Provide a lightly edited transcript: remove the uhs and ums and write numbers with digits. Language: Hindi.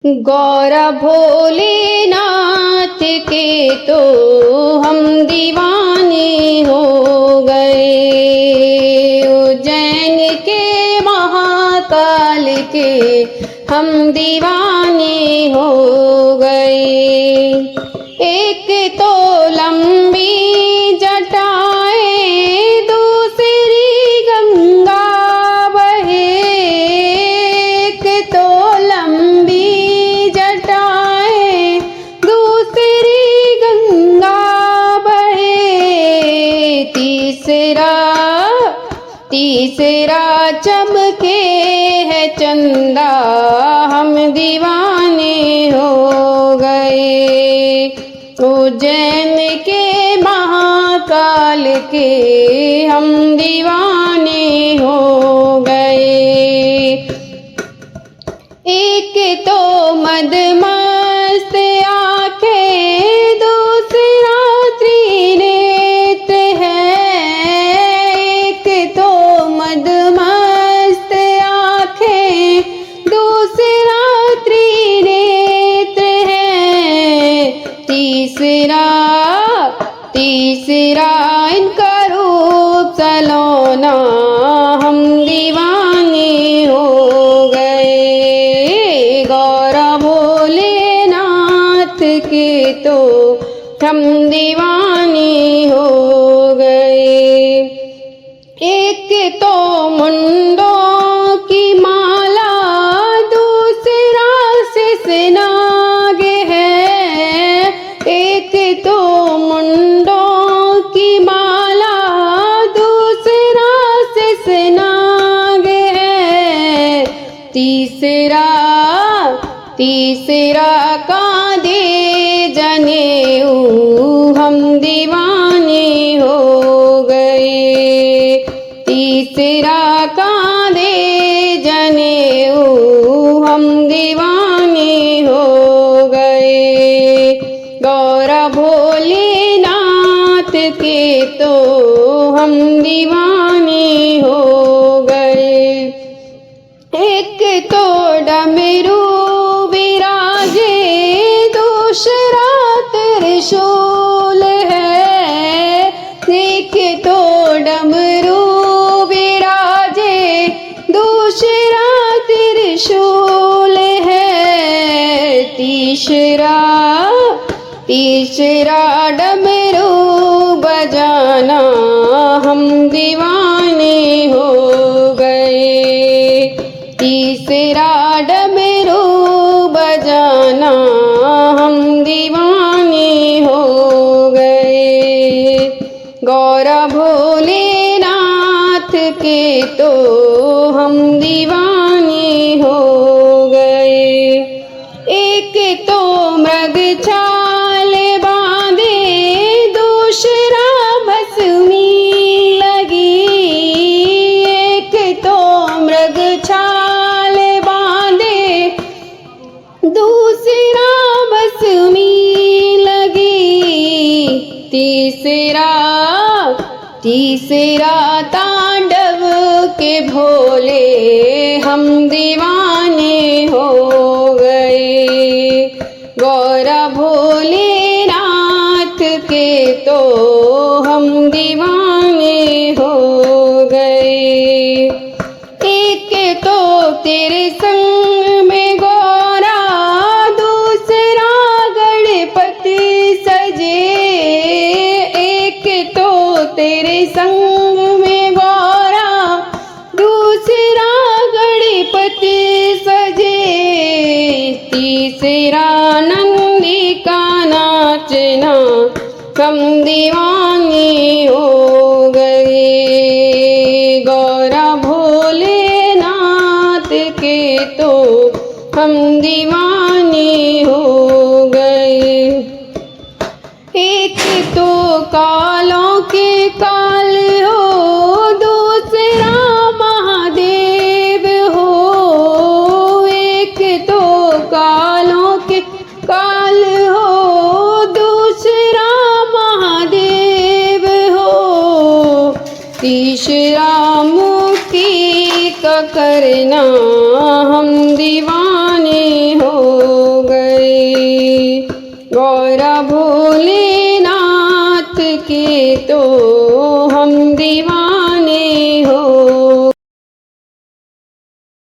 गौरा भोलेनाथ के तो हम दीवाने हो गए। उज्जैन के महाकाल के हम दीवाने हो गए। एक तो लंबी जटाएं दूसरी गंगा बहे। एक तो लंबी जटाएं दूसरी गंगा बहे। तीसरा चमके है चंदा हम दीवाने हो गए। उज्जैन के महाकाल के हम दीवाने हो गए। एक तो मदमस्त आंखें दूसरा त्रिनेत्र है। एक तो मदमस्त आंखें दूसरा त्रिनेत्र है। तीसरा इनका रूप सलोना हम दीवाने हो गए। गौरा भोलेनाथ के तो हम दीवाने हो गए। एक तो मुंडों की माला दूसरा शेषनाग है। एक तो मुंडों की माला दूसरा शेषनाग है। तीसरा कांधे जनेऊ हम दीवाने हो गए। तीसरा कांधे जनेऊ हम दीवाने हो गए। गौरा भोलेनाथ के तो हम दीवाने हो गए। एक तो डमरू विराजे दूसरा त्रिशूल है। एक तो डमरू विराजे दूसरा त्रिशूल है। तीसरा डमरू बजाना हम दीवाने हो गए। तीसरा डमरू बजाना हम दीवाने हो गए। गौरा भोलेनाथ के तो हम दीवाने हो गए। एक तो मृग छाल बांधे दूसरा भस्मी लगी। एक तो मृग छाल बांधे दूसरा भस्मी लगी। तीसरा तांडव के भोले हम दीवाने हो गए। गौरा भोलेनाथ के तो हम दीवाने हो गए। एक तो तेरे संग में गौरा दूसरा गणपति सजे। एक तो तेरे संग में गौरा दूसरा गणपति सजे। तीसरा नंदी का नाचना हम दीवाने हो गए। गौरा भोलेनाथ के तो हम दीवाने हो गए। एक तो कालों के काल हो दूसरा महादेव हो। एक तो कालों के काल हो दूसरा महादेव हो। तीसरा मुक्ति का करना हम दीवाने हो गौर भोलेनाथ के तो हम दीवान